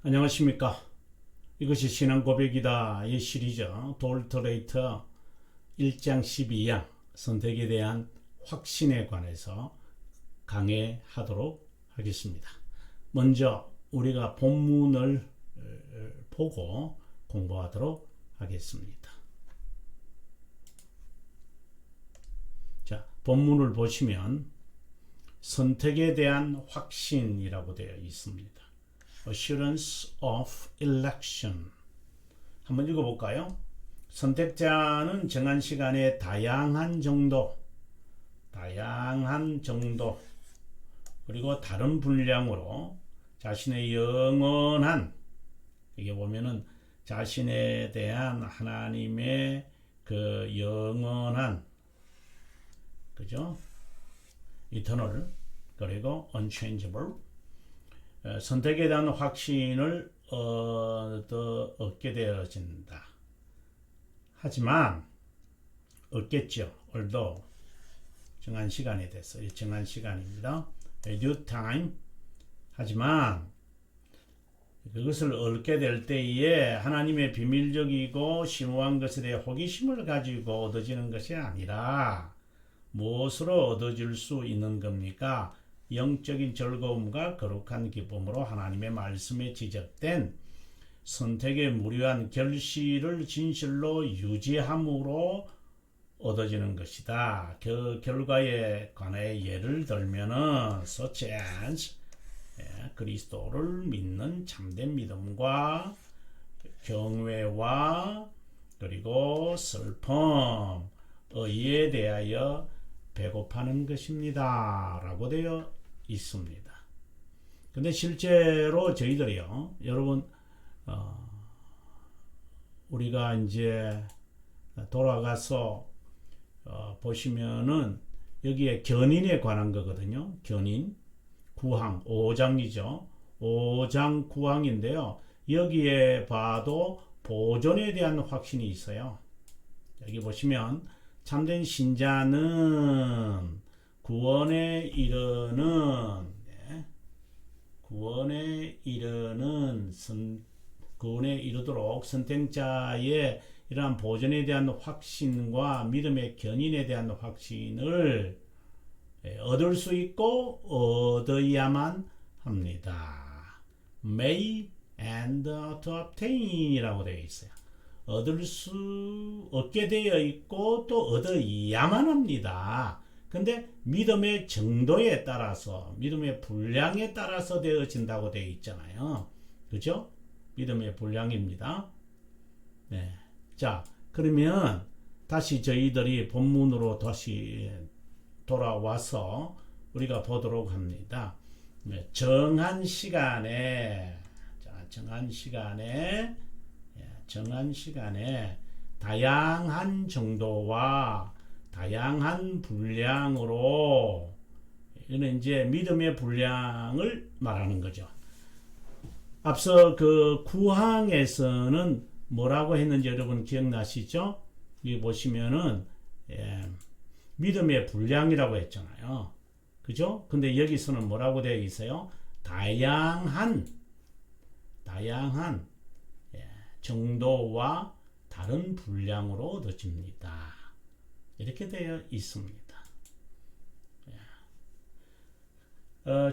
안녕하십니까. 이것이 신앙 고백이다. 이 시리즈 돌터레이터 1장 12양 선택에 대한 확신에 관해서 강해하도록 하겠습니다. 먼저 우리가 본문을 보고 공부하도록 하겠습니다. 자, 본문을 보시면 선택에 대한 확신이라고 되어 있습니다. Assurance of election. 한번 읽어볼까요? 선택자는 정한 시간에 다양한 정도, 그리고 다른 분량으로 자신의 영원한, 이게 보면은 자신에 대한 하나님의 그 영원한, 그죠? eternal, 그리고 unchangeable, 선택에 대한 확신을 얻게 되어진다. 하지만 얻겠죠. although 정한 시간에 대해서 정한 시간입니다. due time. 하지만 그것을 얻게 될 때에 하나님의 비밀적이고 심오한 것에 대해 호기심을 가지고 얻어지는 것이 아니라 무엇으로 얻어질 수 있는 겁니까? 영적인 즐거움과 거룩한 기쁨으로 하나님의 말씀에 지적된 선택의 무료한 결실을 진실로 유지함으로 얻어지는 것이다. 그 결과에 관해 예를 들면은 such as 그리스도를 믿는 참된 믿음과 경외와 그리고 슬픔, 의에 대하여 배고파는 것입니다. 라고 되어 있습니다. 근데 실제로 저희들이요, 여러분, 우리가 이제 돌아가서 보시면은 여기에 견인에 관한 거거든요. 견인, 구항, 5장이죠. 5장 구항인데요. 여기에 봐도 보존에 대한 확신이 있어요. 여기 보시면 참된 신자는 구원에 이르도록 선택자의 이러한 보존에 대한 확신과 믿음의 견인에 대한 확신을 얻을 수 있고 얻어야만 합니다. May and to obtain 이라고 되어 있어요. 얻게 되어 있고 또 얻어야만 합니다. 근데 믿음의 정도에 따라서, 믿음의 분량에 따라서 되어진다고 되어 있잖아요. 그죠? 믿음의 분량입니다. 네. 자, 그러면 다시 저희들이 본문으로 다시 돌아와서 우리가 보도록 합니다. 네. 정한 시간에 다양한 정도와 다양한 분량으로, 이거는 이제 믿음의 분량을 말하는 거죠. 앞서 그 구항에서는 뭐라고 했는지 여러분 기억나시죠? 여기 보시면은 믿음의 분량이라고 했잖아요. 그죠? 근데 여기서는 뭐라고 되어 있어요? 다양한 정도와 다른 분량으로 얻어집니다. 이렇게 되어 있습니다.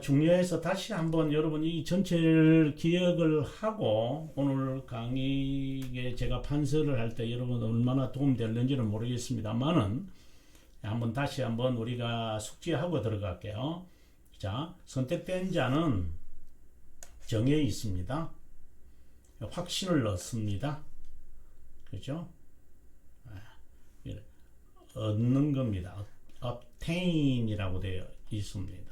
중요해서 다시 한번 여러분이 전체를 기억을 하고 오늘 강의에 제가 판서를 할 때 여러분 얼마나 도움되는지는 모르겠습니다만은 다시 한번 우리가 숙지하고 들어갈게요. 자, 선택된 자는 정해 있습니다. 확신을 얻습니다. 그죠? 얻는 겁니다. obtain이라고 되어 있습니다.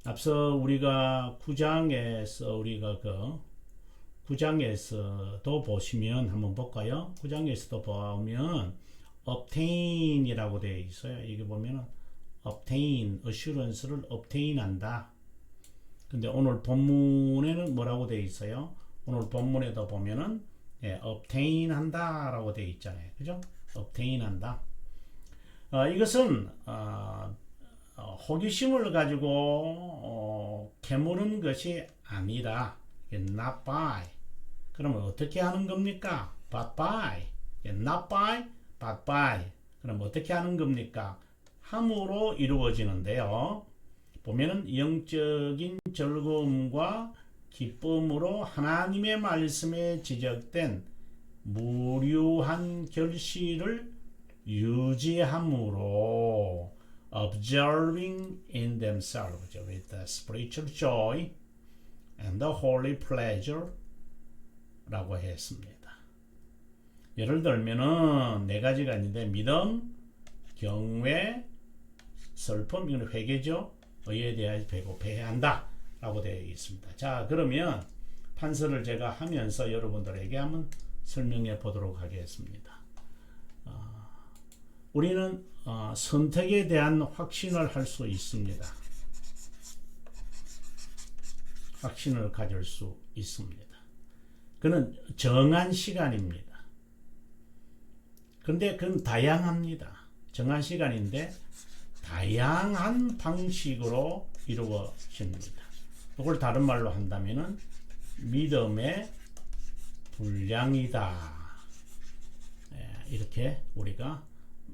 앞서 우리가 9장에서도 보시면 한번 볼까요? 9장에서도 보면 obtain이라고 되어 있어요. 이게 보면은 obtain, assurance를 obtain 한다. 근데 오늘 본문에는 뭐라고 되어 있어요? 오늘 본문에도 보면은 obtain 한다 라고 되어 있잖아요. 그죠? obtain 한다. 이것은 호기심을 가지고 캐무는 것이 아니라 not by. 그러면 어떻게 하는 겁니까? but by. not by, but by. 그럼 어떻게 하는 겁니까? 함으로 이루어지는데요. 보면은 영적인 즐거움과 기쁨으로 하나님의 말씀에 지적된 무료한 결실을 유지함으로 observing in themselves with the spiritual joy and the holy pleasure 라고 했습니다. 예를 들면은 네 가지가 있는데 믿음, 경외, 슬픔, 이건 회개죠. 의에 대해 배고파야 한다 라고 되어 있습니다. 자, 그러면 판서를 제가 하면서 여러분들에게 한번 설명해 보도록 하겠습니다. 우리는 선택에 대한 확신을 할 수 있습니다. 확신을 가질 수 있습니다. 그는 정한 시간입니다. 그런데 그건 다양합니다. 정한 시간인데 다양한 방식으로 이루어집니다. 이걸 다른 말로 한다면은 믿음의 분량이다. 이렇게 우리가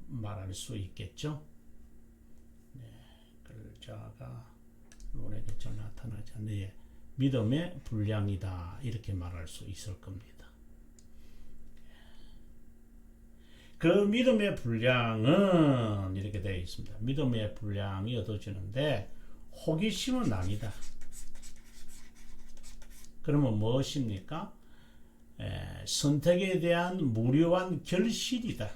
말할 수 있겠죠. 글자가 눈에 잘 나타나지 않네. 믿음의 분량이다. 이렇게 말할 수 있을 겁니다. 그 믿음의 분량은 이렇게 되어 있습니다. 믿음의 분량이 얻어지는데 호기심은 아니다. 그러면 무엇입니까? 선택에 대한 무료한 결실이다.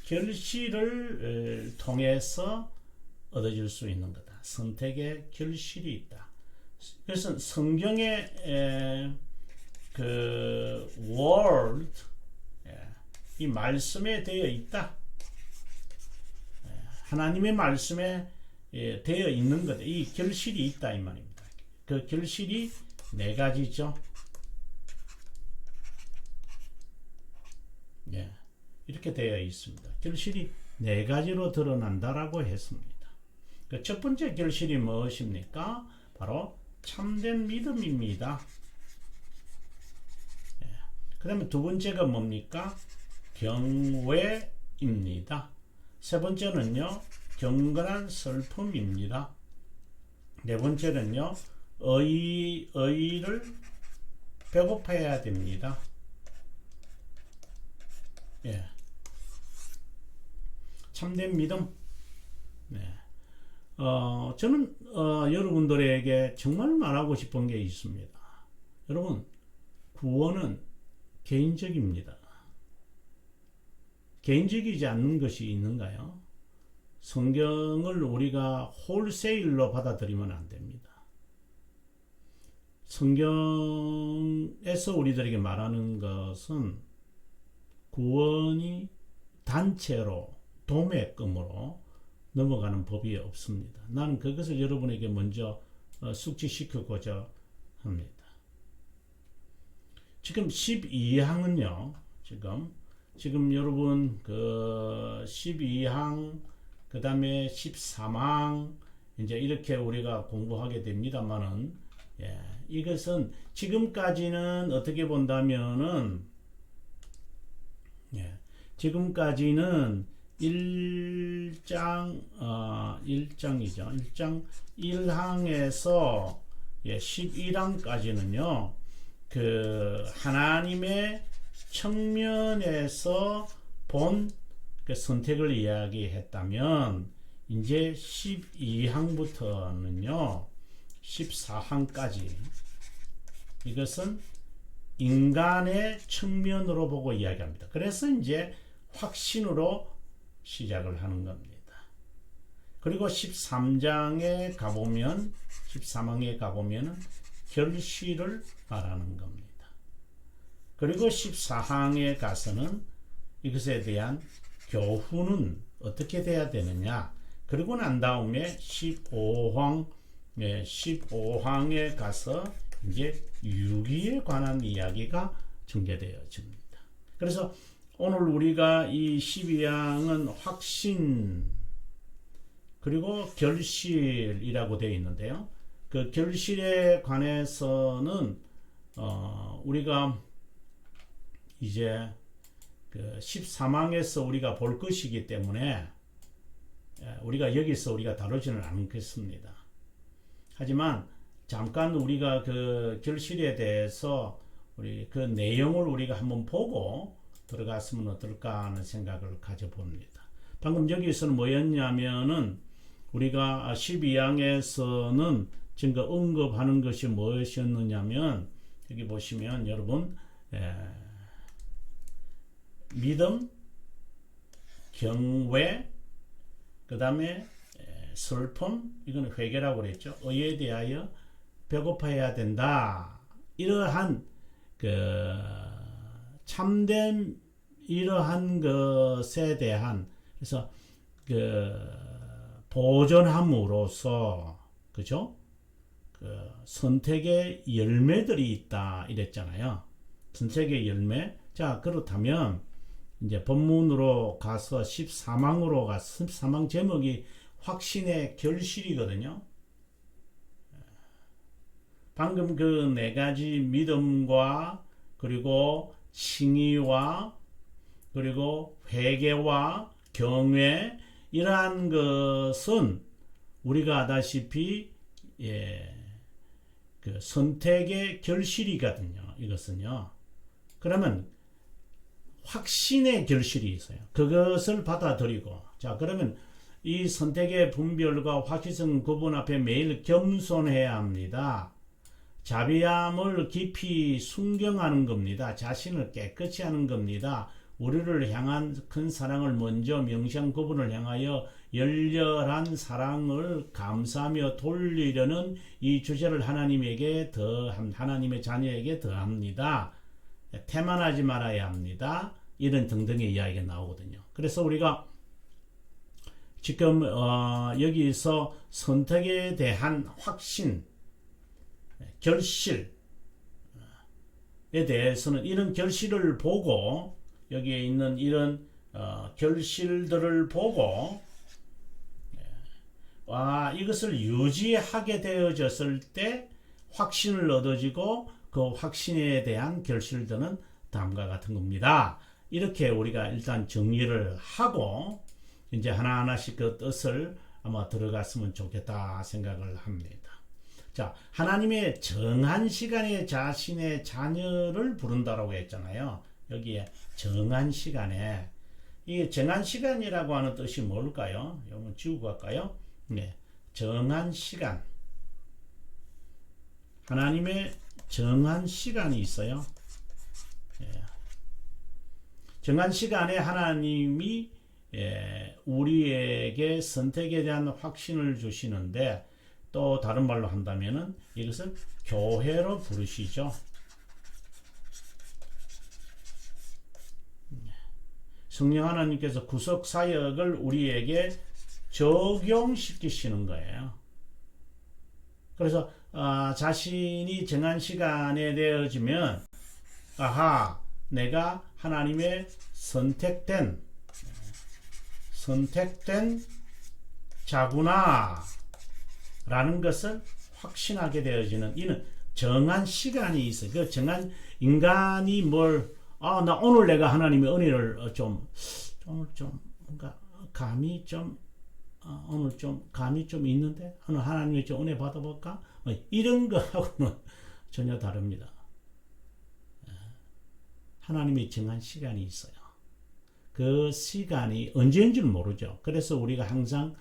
결실을 통해서 얻어질 수 있는 거다. 선택의 결실이 있다. 그래서 성경의 그 word, 이 말씀에 되어 있다. 하나님의 말씀에 되어 있는 것, 이 결실이 있다 이 말입니다. 그 결실이 네 가지죠. 이렇게 되어 있습니다. 결실이 네 가지로 드러난다라고 했습니다. 그 첫 번째 결실이 무엇입니까? 바로 참된 믿음입니다. 그 다음에 두 번째가 뭡니까? 경외입니다. 세 번째는요, 경건한 슬픔입니다. 네 번째는요, 의를 배고파야 됩니다. 참된 믿음. 저는 여러분들에게 정말 말하고 싶은 게 있습니다. 여러분, 구원은 개인적입니다. 개인적이지 않는 것이 있는가요? 성경을 우리가 홀세일로 받아들이면 안 됩니다. 성경에서 우리들에게 말하는 것은 구원이 단체로 도매금으로 넘어가는 법이 없습니다. 나는 그것을 여러분에게 먼저 숙지시키고자 합니다. 지금 12항은요. 지금 여러분 그 12항 그 다음에 13항 이제 이렇게 우리가 공부하게 됩니다만은 이것은 지금까지는 어떻게 본다면은 지금까지는 1장 1항에서 11항까지는요. 그 하나님의 측면에서 본 그 선택을 이야기했다면 이제 12항부터는요. 14항까지 이것은 인간의 측면으로 보고 이야기합니다. 그래서 이제 확신으로 시작을 하는 겁니다. 그리고 13장에 가보면 13항에 가보면 결실을 말하는 겁니다. 그리고 14항에 가서는 이것에 대한 교훈은 어떻게 돼야 되느냐. 그리고 난 다음에 15항에 가서 이제 유기에 관한 이야기가 전개되어집니다. 그래서 오늘 우리가 이 12항은 확신 그리고 결실이라고 되어 있는데요. 그 결실에 관해서는 우리가 이제 그 13항에서 우리가 볼 것이기 때문에 우리가 여기서 우리가 다루지는 않겠습니다. 하지만 잠깐 우리가 그 결실에 대해서 우리 그 내용을 우리가 한번 보고 들어갔으면 어떨까 하는 생각을 가져봅니다. 방금 여기서는 뭐였냐면은 우리가 12항에서는 지금 언급하는 것이 무엇이었느냐면 여기 보시면 여러분 믿음, 경외, 그 다음에 슬픔, 이거는 회개라고 그랬죠. 의에 대하여 배고파해야 된다. 이러한 그 참된 이러한 것에 대한 그래서 그 보존함으로써 그죠? 그 선택의 열매들이 있다 이랬잖아요. 선택의 열매. 자, 그렇다면 이제 본문으로 가서 13항으로 가서 13항 제목이 확신의 결실이거든요. 방금 그 네 가지 믿음과 그리고 칭의와 그리고 회개와 경외 이러한 것은 우리가 아다시피 그 선택의 결실이거든요. 이것은요. 그러면 확신의 결실이 있어요. 그것을 받아들이고 자 그러면 이 선택의 분별과 확실성 구분 앞에 매일 겸손해야 합니다. 자비함을 깊이 순경하는 겁니다. 자신을 깨끗이 하는 겁니다. 우리를 향한 큰 사랑을 먼저 명시한 그분을 향하여 열렬한 사랑을 감사하며 돌리려는 이 주제를 하나님에게 하나님의 자녀에게 더합니다. 태만하지 말아야 합니다. 이런 등등의 이야기가 나오거든요. 그래서 우리가 지금 여기서 선택에 대한 확신, 결실에 대해서는 이런 결실을 보고 여기에 있는 이런 결실들을 보고 이것을 유지하게 되어졌을 때 확신을 얻어지고 그 확신에 대한 결실들은 다음과 같은 겁니다. 이렇게 우리가 일단 정리를 하고 이제 하나하나씩 그 뜻을 아마 들어갔으면 좋겠다 생각을 합니다. 자, 하나님의 정한 시간에 자신의 자녀를 부른다라고 했잖아요. 여기에 정한 시간에 이 정한 시간이라고 하는 뜻이 뭘까요? 한번 지우고 갈까요? 네, 정한 시간. 하나님의 정한 시간이 있어요. 네. 정한 시간에 하나님이 우리에게 선택에 대한 확신을 주시는데 또 다른 말로 한다면은 이것을 교회로 부르시죠. 성령 하나님께서 구속 사역을 우리에게 적용시키시는 거예요. 그래서 자신이 정한 시간에 되어지면 내가 하나님의 선택된 자구나 라는 것을 확신하게 되어지는 이는 정한 시간이 있어요. 그 정한 인간이 나 오늘 내가 하나님의 은혜를 오늘 좀 뭔가 감이 좀 오늘 좀 감이 좀 있는데 오늘 하나님의 좀 은혜 받아볼까? 이런 거하고는 전혀 다릅니다. 하나님의 정한 시간이 있어요. 그 시간이 언제인지는 모르죠. 그래서 우리가 항상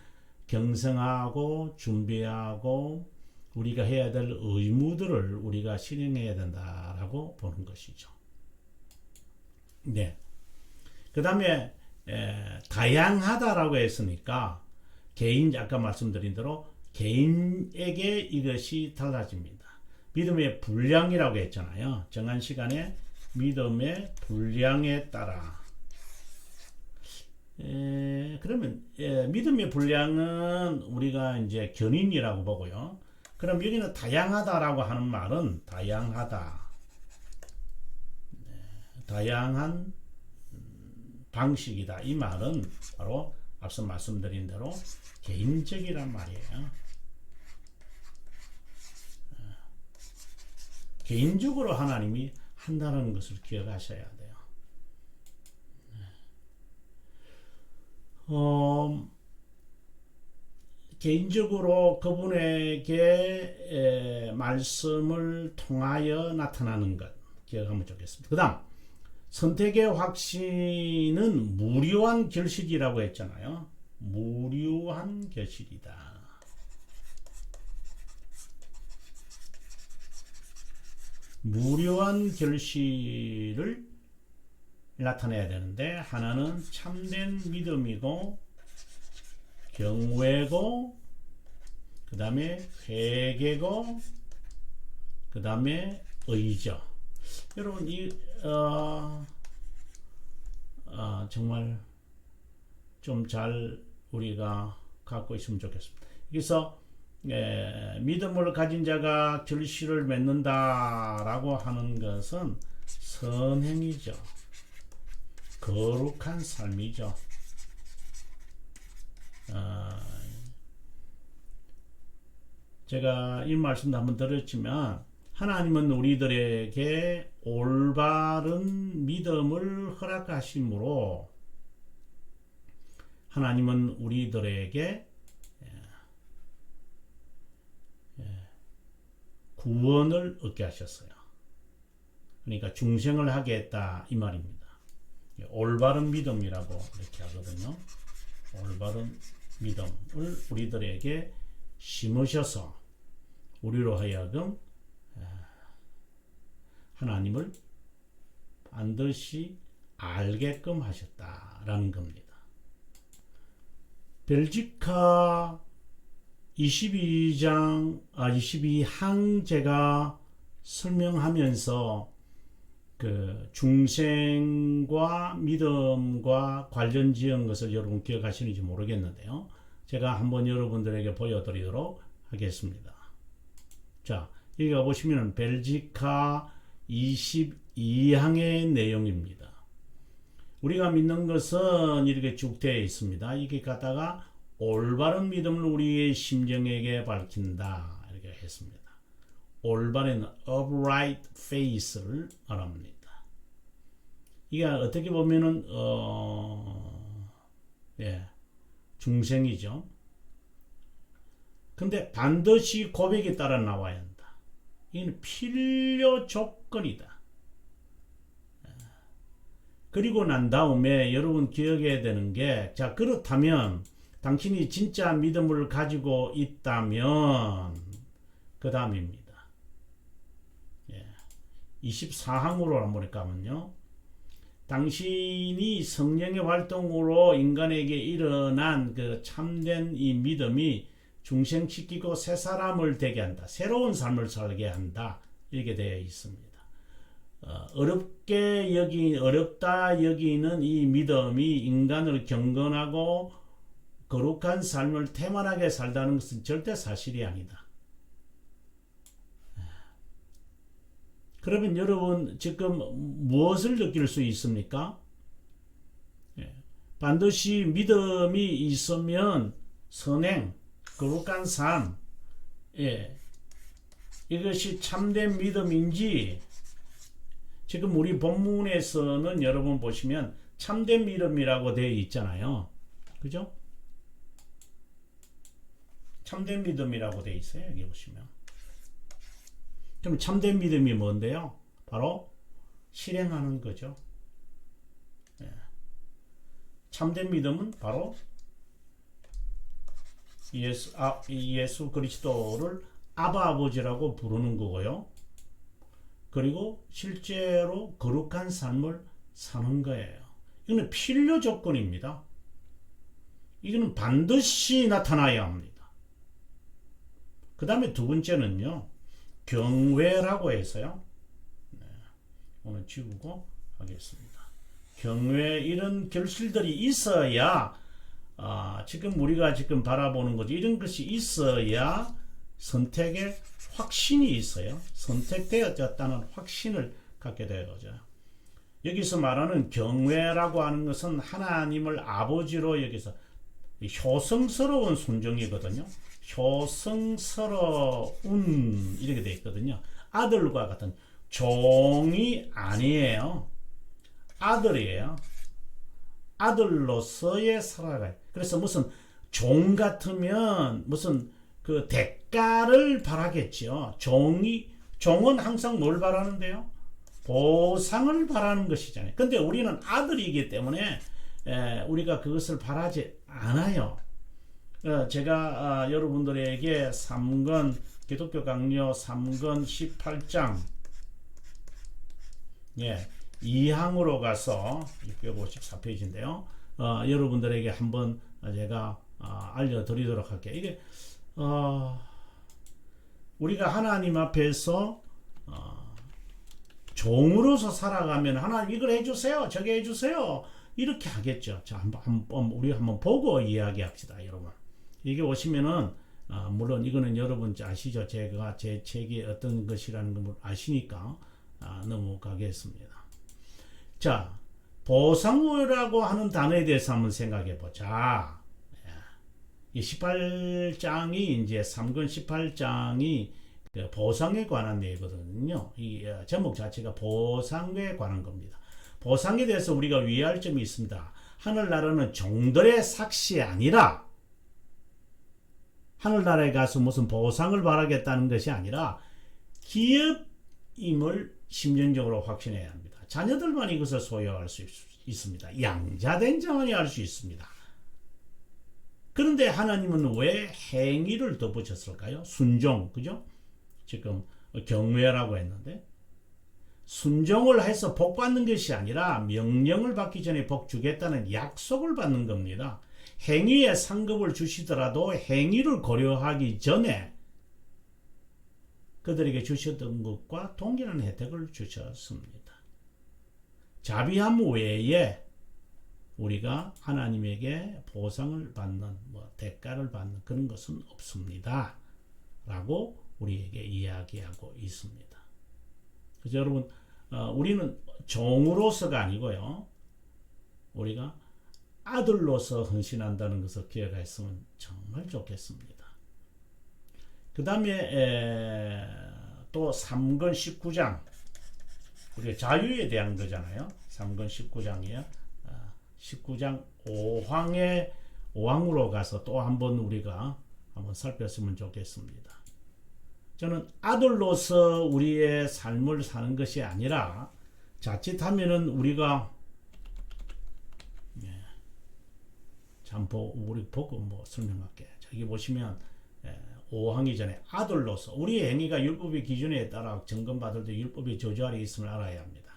경성하고 준비하고 우리가 해야 될 의무들을 우리가 실행해야 된다라고 보는 것이죠. 네. 그 다음에 다양하다라고 했으니까 아까 말씀드린 대로 개인에게 이것이 달라집니다. 믿음의 분량이라고 했잖아요. 정한 시간에 믿음의 분량에 따라 그러면 믿음의 분량은 우리가 이제 견인이라고 보고요. 그럼 여기는 다양하다라고 하는 말은 다양한 방식이다. 이 말은 바로 앞서 말씀드린 대로 개인적이란 말이에요. 개인적으로 하나님이 한다는 것을 기억하셔야 돼요. 개인적으로 그분에게 말씀을 통하여 나타나는 것 기억하면 좋겠습니다. 그 다음 선택의 확신은 무료한 결실이라고 했잖아요. 무료한 결실이다. 무료한 결실을 나타내야 되는데 하나는 참된 믿음이고 경외고 그 다음에 회개고 그 다음에 의죠. 여러분 이 정말 좀 잘 우리가 갖고 있으면 좋겠습니다. 그래서 믿음을 가진 자가 결실을 맺는다라고 하는 것은 선행이죠. 거룩한 삶이죠. 제가 이 말씀도 한번 드렸지만 하나님은 우리들에게 올바른 믿음을 허락하심으로 하나님은 우리들에게 구원을 얻게 하셨어요. 그러니까 중생을 하게 했다 이 말입니다. 올바른 믿음이라고 이렇게 하거든요. 올바른 믿음을 우리들에게 심으셔서 우리로 하여금 하나님을 반드시 알게끔 하셨다라는 겁니다. 벨지카 22항 제가 설명하면서 그 중생과 믿음과 관련 지은 것을 여러분 기억하시는지 모르겠는데요. 제가 한번 여러분들에게 보여드리도록 하겠습니다. 자, 여기 보시면 벨지카 22항의 내용입니다. 우리가 믿는 것은 이렇게 쭉 되어 있습니다. 이게 갖다가 올바른 믿음을 우리의 심정에게 밝힌다 이렇게 했습니다. 올바른 upright faith를 말합니다. 이게 어떻게 보면은 중생이죠. 근데 반드시 고백에 따라 나와야 한다. 이건 필요 조건이다. 그리고 난 다음에 여러분 기억해야 되는 게, 자, 그렇다면 당신이 진짜 믿음을 가지고 있다면 그 다음입니다. 24항으로 한번 가면요. 당신이 성령의 활동으로 인간에게 일어난 그 참된 이 믿음이 중생시키고 새 사람을 되게 한다. 새로운 삶을 살게 한다. 이렇게 되어 있습니다. 어렵다 여기는 이 믿음이 인간을 경건하고 거룩한 삶을 태만하게 살다는 것은 절대 사실이 아니다. 그러면 여러분 지금 무엇을 느낄 수 있습니까? 반드시 믿음이 있으면 선행, 거룩한 삶, 이것이 참된 믿음인지, 지금 우리 본문에서는 여러분 보시면 참된 믿음이라고 되어 있잖아요. 그죠? 참된 믿음이라고 되어 있어요. 여기 보시면. 그럼 참된 믿음이 뭔데요? 바로 실행하는 거죠. 참된 믿음은 바로 예수 그리스도를 아바 아버지라고 부르는 거고요. 그리고 실제로 거룩한 삶을 사는 거예요. 이거는 필요 조건입니다. 이거는 반드시 나타나야 합니다. 그 다음에 두 번째는요, 경외라고 해서요. 오늘 지우고 하겠습니다. 경외, 이런 결실들이 있어야 지금 우리가 지금 바라보는 거죠. 이런 것이 있어야 선택의 확신이 있어요. 선택되었다는 확신을 갖게 되는 거죠. 여기서 말하는 경외라고 하는 것은 하나님을 아버지로 여기서 효성스러운 순종이거든요. 효성스러운 이렇게 되어 있거든요. 아들과 같은 종이 아니에요. 아들이에요. 아들로서의 살아가요. 그래서 무슨 종 같으면 무슨 그 대가를 바라겠죠. 종은 항상 뭘 바라는데요? 보상을 바라는 것이잖아요. 근데 우리는 아들이기 때문에 우리가 그것을 바라지 않아요. 제가 여러분들에게 3권 기독교 강요 3권 18장 2항으로 가서 654페이지인데요. 여러분들에게 한번 제가 알려드리도록 할게요. 이게 우리가 하나님 앞에서 종으로서 살아가면 하나님 이걸 해주세요, 저게 해주세요 이렇게 하겠죠. 자, 우리 한번 보고 이야기합시다, 여러분. 이게 오시면은 물론 이거는 여러분 아시죠? 제가 제 책이 어떤 것이라는 걸 아시니까 넘어가겠습니다. 자, 보상이라고 하는 단어에 대해서 한번 생각해 보자. 이 18장이 이제 3권 18장이 보상에 관한 내용이거든요. 이 제목 자체가 보상에 관한 겁니다. 보상에 대해서 우리가 위의할 점이 있습니다. 하늘나라는 종들의 삭시 아니라 하늘나라에 가서 무슨 보상을 바라겠다는 것이 아니라 기업임을 심정적으로 확신해야 합니다. 자녀들만 이것을 소유할 수 있습니다. 양자된 자만이 할 수 있습니다. 그런데 하나님은 왜 행위를 덧붙였을까요? 순종, 그죠? 지금 경외라고 했는데 순종을 해서 복 받는 것이 아니라 명령을 받기 전에 복 주겠다는 약속을 받는 겁니다. 행위에 상급을 주시더라도 행위를 고려하기 전에 그들에게 주셨던 것과 동일한 혜택을 주셨습니다. 자비함 외에 우리가 하나님에게 보상을 받는 대가를 받는 그런 것은 없습니다 라고 우리에게 이야기하고 있습니다. 그래서 여러분 우리는 종으로서가 아니고요, 우리가 아들로서 헌신한다는 것을 기억했으면 정말 좋겠습니다. 그 다음에 또 3권 19장 우리가 자유에 대한 거잖아요. 3권 19장이요. 19장 5항으로 가서 또 한번 우리가 한번 살폈으면 좋겠습니다. 저는 아들로서 우리의 삶을 사는 것이 아니라 자칫하면은 우리가 우리 보고 설명할게. 저기 보시면 5항이 전에 아들로서 우리의 행위가 율법의 기준에 따라 점검받을 때 율법의 저주 아래 있음을 알아야 합니다.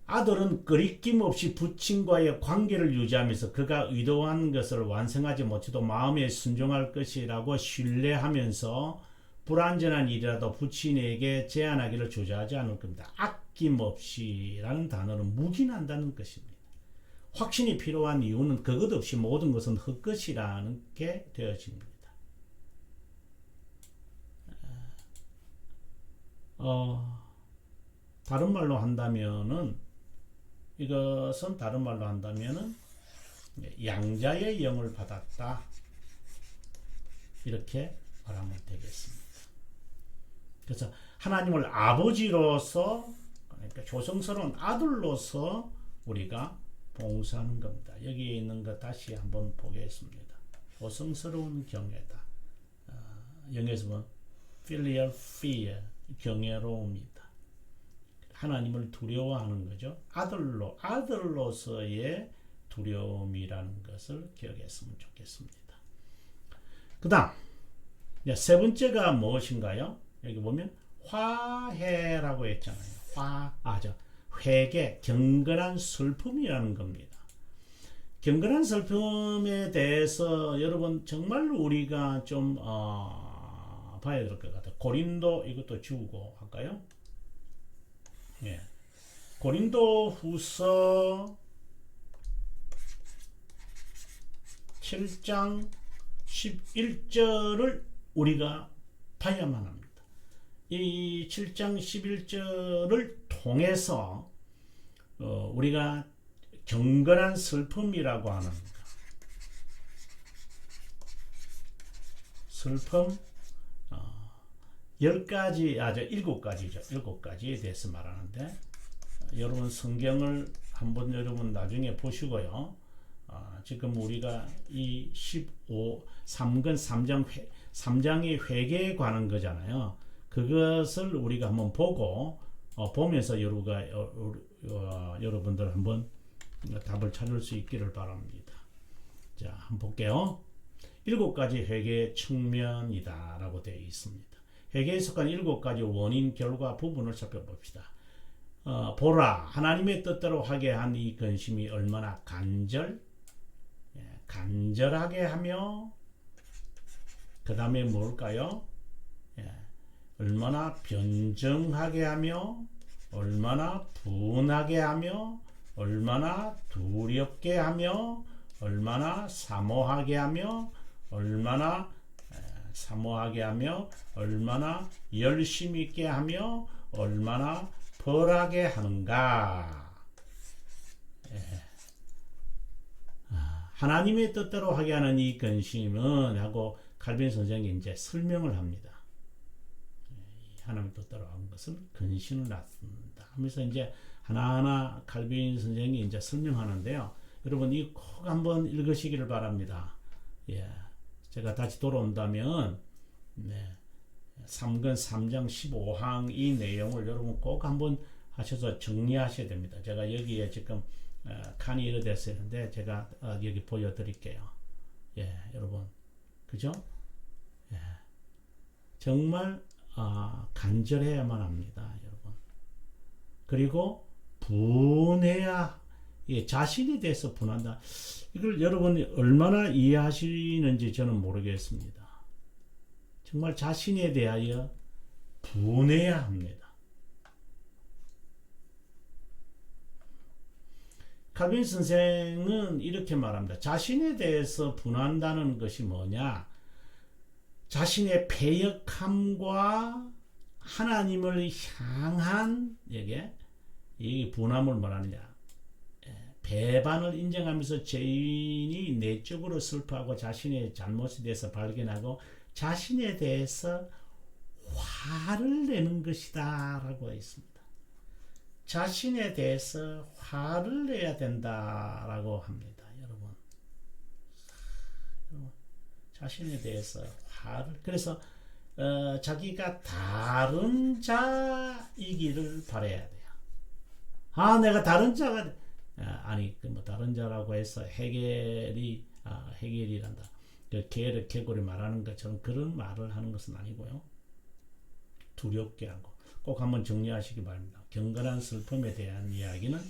아들은 끄리낌 없이 부친과의 관계를 유지하면서 그가 의도한 것을 완성하지 못해도 마음에 순종할 것이라고 신뢰하면서 불완전한 일이라도 부친에게 제한하기를 주저하지 않을 겁니다. 아낌없이라는 단어는 묵인한다는 것입니다. 확신이 필요한 이유는 그것 없이 모든 것은 헛것이라는 게 되어집니다. 다른 말로 한다면은 이것은 다른 말로 한다면은 양자의 영을 받았다 이렇게 말하면 되겠습니다. 그래서 하나님을 아버지로서 그러니까 조성스러운 아들로서 우리가 봉사하는 겁니다. 여기에 있는 것 다시 한번 보겠습니다. 조성스러운 경외다. 영어에서 보면 filial fear, 경외로움이다. 하나님을 두려워하는 거죠. 아들로서의 두려움이라는 것을 기억했으면 좋겠습니다. 그 다음 세 번째가 무엇인가요? 여기 보면 화해라고 했잖아요. 회개, 경건한 슬픔이라는 겁니다. 경건한 슬픔에 대해서 여러분 정말 우리가 좀 봐야 될 것 같아요. 고린도 이것도 지우고 할까요? 고린도 후서 7장 11절을 우리가 봐야만 합니다. 이 7장 11절을 통해서 우리가 경건한 슬픔이라고 하는 슬픔, 10가지, 일곱 가지죠. 7가지에 대해서 말하는데, 여러분 성경을 한번 여러분 나중에 보시고요. 지금 우리가 이 3근 3장의 회개에 관한 거잖아요. 그것을 우리가 한번 보고, 보면서 여러분들 한번 답을 찾을 수 있기를 바랍니다. 자, 한번 볼게요. 7가지 회개 측면이다 라고 되어 있습니다. 회개에 속한 7가지 원인, 결과, 부분을 살펴봅시다. 보라, 하나님의 뜻대로 하게 한 이 근심이 얼마나 간절하게 하며, 그 다음에 뭘까요? 얼마나 변정하게 하며, 얼마나 분하게 하며, 얼마나 두렵게 하며, 얼마나 사모하게 하며, 얼마나 얼마나 열심히 있게 하며, 얼마나 벌하게 하는가. 하나님의 뜻대로 하게 하는 이 근심은 하고 칼빈 선생이 이제 설명을 합니다. 하나님의 뜻대로 하는 것은 근심을 낳습니다 하면서 이제 하나하나 칼빈 선생이 이제 설명하는데요. 여러분 이 꼭 한번 읽으시기를 바랍니다. 제가 다시 돌아온다면 3근 3장 15항 이 내용을 여러분 꼭 한번 하셔서 정리하셔야 됩니다. 제가 여기에 지금 칸이 이렇게 됐었는데 제가 여기 보여드릴게요. 여러분 그죠? 정말 간절해야만 합니다, 여러분. 그리고 분해야, 자신에 대해서 분한다. 이걸 여러분이 얼마나 이해하시는지 저는 모르겠습니다. 정말 자신에 대하여 분해야 합니다. 칼빈 선생은 이렇게 말합니다. 자신에 대해서 분한다는 것이 뭐냐? 자신의 패역함과 하나님을 향한 이 분함을 말하느냐? 배반을 인정하면서 죄인이 내적으로 슬퍼하고 자신의 잘못에 대해서 발견하고 자신에 대해서 화를 내는 것이다 라고 했습니다. 자신에 대해서 화를 내야 된다라고 합니다. 여러분 자신에 대해서 화를, 그래서 자기가 다른 자이기를 바라야 돼요. 내가 다른 자가 다른 자라고 해서 해겔이란다. 개고리 말하는 것처럼 그런 말을 하는 것은 아니고요. 두렵게 하고 꼭 한번 정리하시기 바랍니다. 경건한 슬픔에 대한 이야기는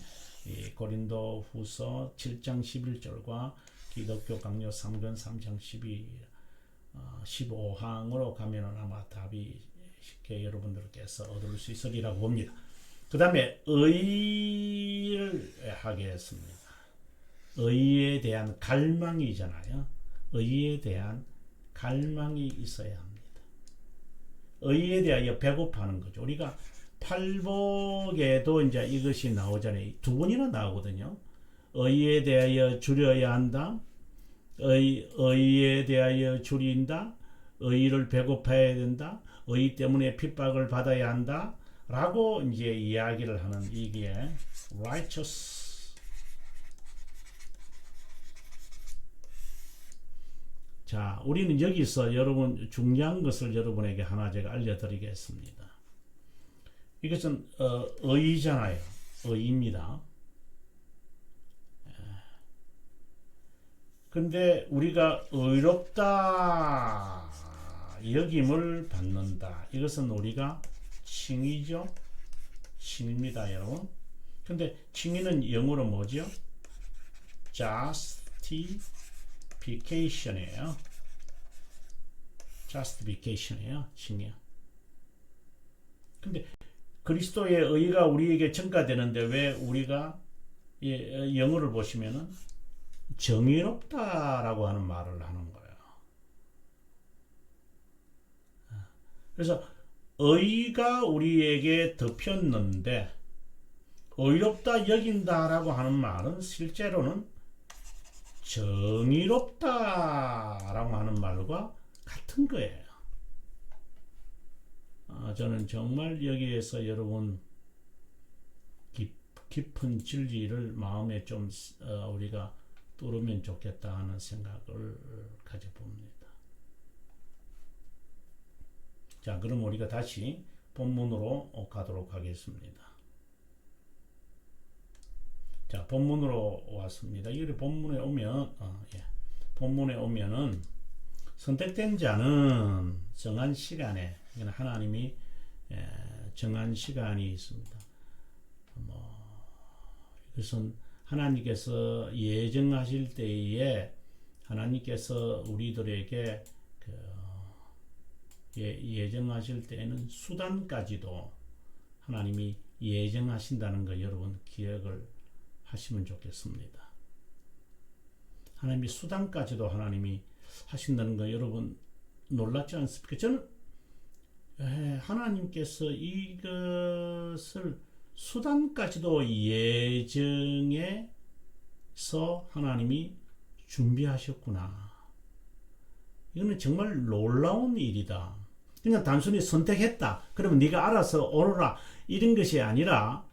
고린도 후서 7장 11절과 기독교 강요 3권 3장 15항으로 가면 아마 답이 쉽게 여러분들께서 얻을 수 있으리라고 봅니다. 그 다음에 의를 하겠습니다. 의에 대한 갈망이잖아요. 의에 대한 갈망이 있어야 합니다. 의에 대하여 배고파하는 거죠. 우리가 팔복에도 이제 이것이 나오잖아요. 2번이나 나오거든요. 의에 대하여 줄여야 한다. 의에 대하여 줄인다. 의를 배고파야 된다. 의 때문에 핍박을 받아야 한다. 라고 이제 이야기를 하는 이게 righteous. 자, 우리는 여기서 여러분 중요한 것을 여러분에게 하나 제가 알려드리겠습니다. 이것은 의잖아요. 의입니다. 근데 우리가 의롭다 여김을 받는다. 이것은 우리가 칭의죠. 칭의입니다, 여러분. 근데 칭의는 영어로 뭐죠? justification이에요. justification이에요. 칭의. 근데 그리스도의 의가 우리에게 전가되는데 왜 우리가 영어를 보시면은 정의롭다라고 하는 말을 하는 거예요. 그래서 의가 우리에게 덮였는데 의롭다 여긴다라고 하는 말은 실제로는 정의롭다라고 하는 말과 같은 거예요. 저는 정말 여기에서 여러분 깊은 진리를 마음에 좀 우리가 뚫으면 좋겠다 하는 생각을 가져봅니다. 자, 그럼 우리가 다시 본문으로 가도록 하겠습니다. 자, 본문으로 왔습니다. 이 본문에 오면 본문에 오면은 선택된 자는 정한 시간에, 하나님이 정한 시간이 있습니다. 이것은 하나님께서 예정하실 때에 하나님께서 우리들에게 예정하실 때에는 수단까지도 하나님이 예정하신다는 거 여러분 기억을 하시면 좋겠습니다. 하나님이 수단까지도 하나님이 하신다는 거 여러분 놀랍지 않습니까? 저는 하나님께서 이것을 수단까지도 예정해서 하나님이 준비하셨구나. 이거는 정말 놀라운 일이다. 그냥 단순히 선택했다. 그러면 네가 알아서 오너라. 이런 것이 아니라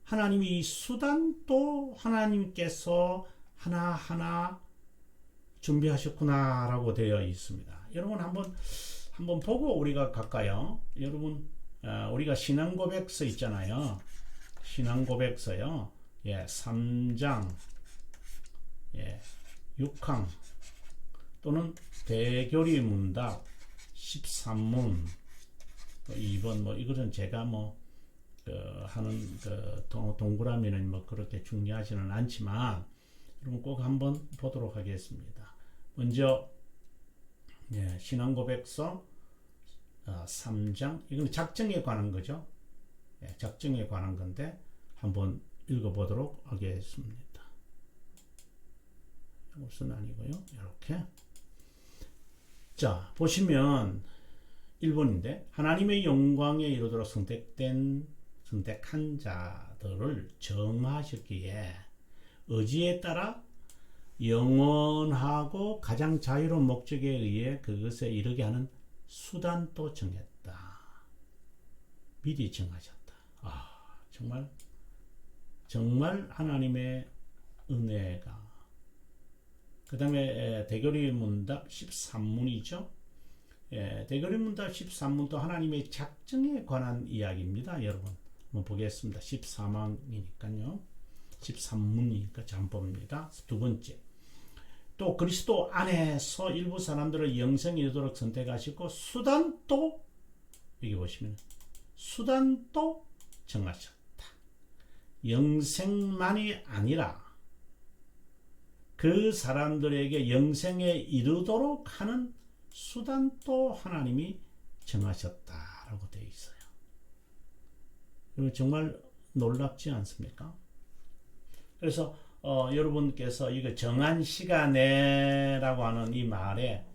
하나님이 이 수단도 하나님께서 하나하나 준비하셨구나 라고 되어 있습니다. 여러분 한번 보고 우리가 갈까요? 여러분 우리가 신앙고백서 있잖아요. 신앙고백서요. 3장 6항 또는 대교리 문답 13문 2번 이것은 제가 하는 동그라미는 그렇게 중요하지는 않지만 여러분 꼭 한번 보도록 하겠습니다. 먼저 신앙고백서 3장 이건 작정에 관한 거죠. 작정에 관한 건데 한번 읽어보도록 하겠습니다. 이것은 아니고요. 이렇게 자 보시면 1번인데 하나님의 영광에 이르도록 선택한 자들을 정하셨기에 의지에 따라 영원하고 가장 자유로운 목적에 의해 그것에 이르게 하는 수단도 정했다. 미리 정하셨다. 정말 하나님의 은혜가. 그 다음에 대교리 문답 13문이죠. 대교리 문답 13문도 하나님의 작정에 관한 이야기입니다. 여러분 한번 보겠습니다. 14망이니까요. 13문이니까 잘 봅니다. 두 번째, 또 그리스도 안에서 일부 사람들을 영생에 이르도록 선택하시고 수단도 여기 보시면 수단도 정하셨다. 영생만이 아니라 그 사람들에게 영생에 이르도록 하는 수단도 하나님이 정하셨다라고 되어 있어요. 이거 정말 놀랍지 않습니까? 그래서 여러분께서 이거 정한 시간에라고 하는 이 말에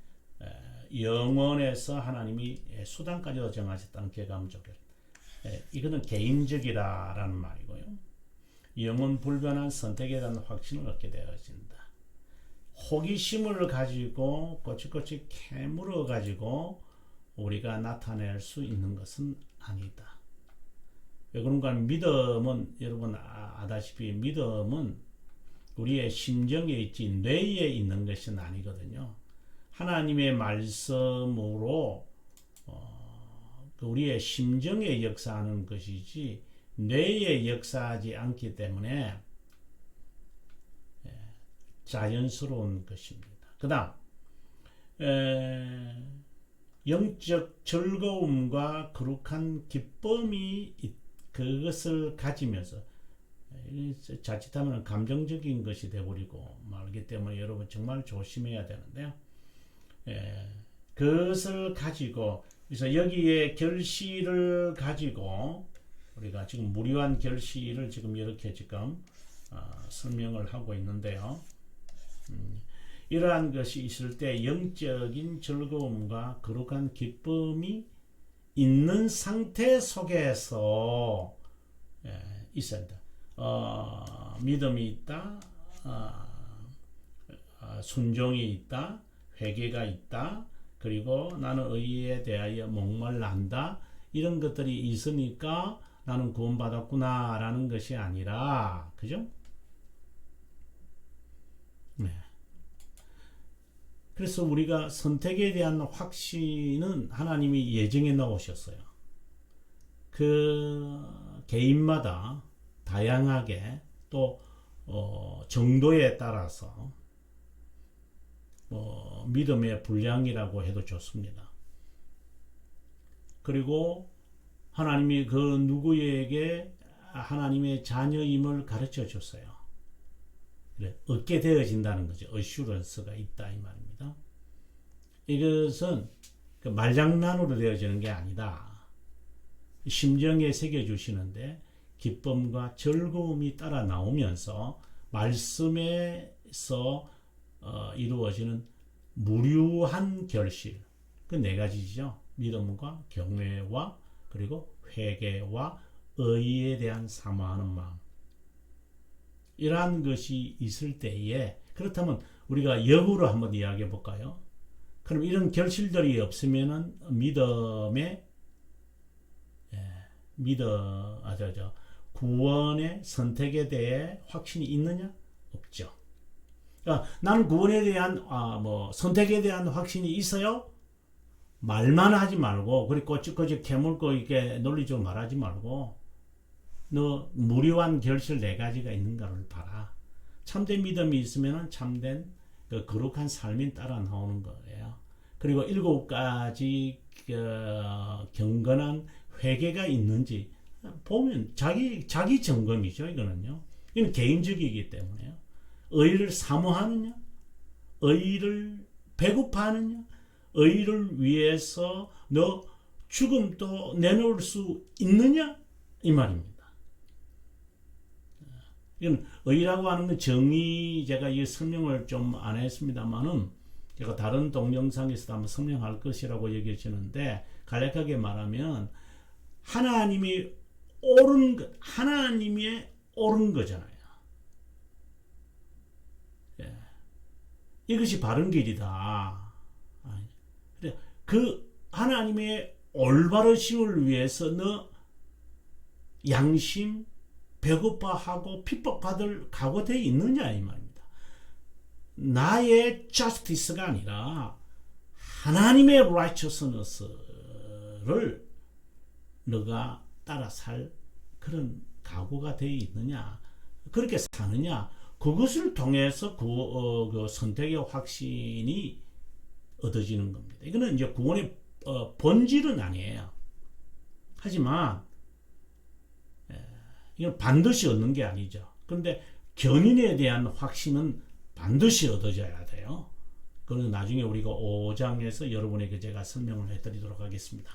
영원에서 하나님이 수단까지도 정하셨다는 기억하면 좋겠어요. 이거는 개인적이라는 말이고요. 영원 불변한 선택에 대한 확신을 얻게 되어진다. 호기심을 가지고 꼬치꼬치 캐물어 가지고 우리가 나타낼 수 있는 것은 아니다. 왜 그런가 하면 믿음은 여러분 아다시피 믿음은 우리의 심정에 있지 뇌에 있는 것은 아니거든요. 하나님의 말씀으로 우리의 심정에 역사하는 것이지 뇌에 역사하지 않기 때문에 자연스러운 것입니다. 그 다음 영적 즐거움과 거룩한 기쁨이 그것을 가지면서 자칫하면 감정적인 것이 되어버리고 말기 때문에 여러분 정말 조심해야 되는데요. 그것을 가지고 그래서 여기에 결실을 가지고 우리가 지금 무료한 결실을 지금 이렇게 지금 설명을 하고 있는데요. 이러한 것이 있을 때 영적인 즐거움과 거룩한 기쁨이 있는 상태 속에서 있어야 한다. 믿음이 있다, 순종이 있다, 회개가 있다, 그리고 나는 의에 대하여 목말란다. 이런 것들이 있으니까 나는 구원받았구나 라는 것이 아니라, 그죠? 네. 그래서 우리가 선택에 대한 확신은 하나님이 예정해 놓으셨어요. 그 개인마다 다양하게 또 정도에 따라서 믿음의 분량이라고 해도 좋습니다. 그리고 하나님이 그 누구에게 하나님의 자녀임을 가르쳐 줬어요. 그래, 얻게 되어진다는 거죠. 어슈런스가 있다 이 말입니다. 이것은 그 말장난으로 되어지는 게 아니다. 심정에 새겨주시는데 기쁨과 즐거움이 따라 나오면서 말씀에서 이루어지는 무료한 결실, 그 네 가지죠. 믿음과 경외와 그리고 회개와 의에 대한 사모하는 마음, 이러한 것이 있을 때에, 그렇다면 우리가 역으로 한번 이야기해 볼까요? 그럼 이런 결실들이 없으면은 구원의 선택에 대해 확신이 있느냐? 없죠. 나는 구원에 대한 선택에 대한 확신이 있어요? 말만 하지 말고, 그리 꼬치꼬치 캐물고 이렇게 논리적으로 말하지 말고, 너 무료한 결실 네 가지가 있는가를 봐라. 참된 믿음이 있으면 참된 그 거룩한 삶이 따라 나오는 거예요. 그리고 7가지 경건한 회개가 있는지 보면 자기 점검이죠. 이거는요. 이건 개인적이기 때문에요. 의를 사모하느냐, 의를 배고파하느냐, 의를 위해서 너 죽음도 내놓을 수 있느냐 이 말입니다. 이건 의라고 하는 건 정의, 제가 이 설명을 좀 안 했습니다만은 제가 다른 동영상에서도 한번 설명할 것이라고 여겨지는데, 간략하게 말하면 하나님이 옳은 것, 하나님이 옳은 거잖아요. 예. 이것이 바른 길이다. 그 하나님의 올바르심을 위해서 너 양심, 배고파하고 핍박받을 각오되어 있느냐 이 말입니다. 나의 justice가 아니라 하나님의 righteousness를 너가 따라 살 그런 각오가 되어 있느냐, 그렇게 사느냐, 그것을 통해서 그 선택의 확신이 얻어지는 겁니다. 이거는 이제 구원의 본질은 아니에요. 하지만 이건 반드시 얻는 게 아니죠. 그런데 견인에 대한 확신은 반드시 얻어져야 돼요. 그건 나중에 우리가 5장에서 여러분에게 제가 설명을 해드리도록 하겠습니다.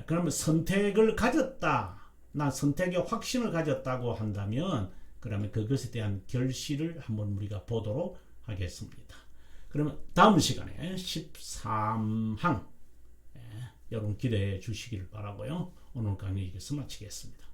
그러면 선택을 가졌다, 난 선택의 확신을 가졌다고 한다면, 그러면 그것에 대한 결실을 한번 우리가 보도록 하겠습니다. 그러면 다음 시간에 13항 여러분 기대해 주시길 바라고요. 오늘 강의 여기서 마치겠습니다.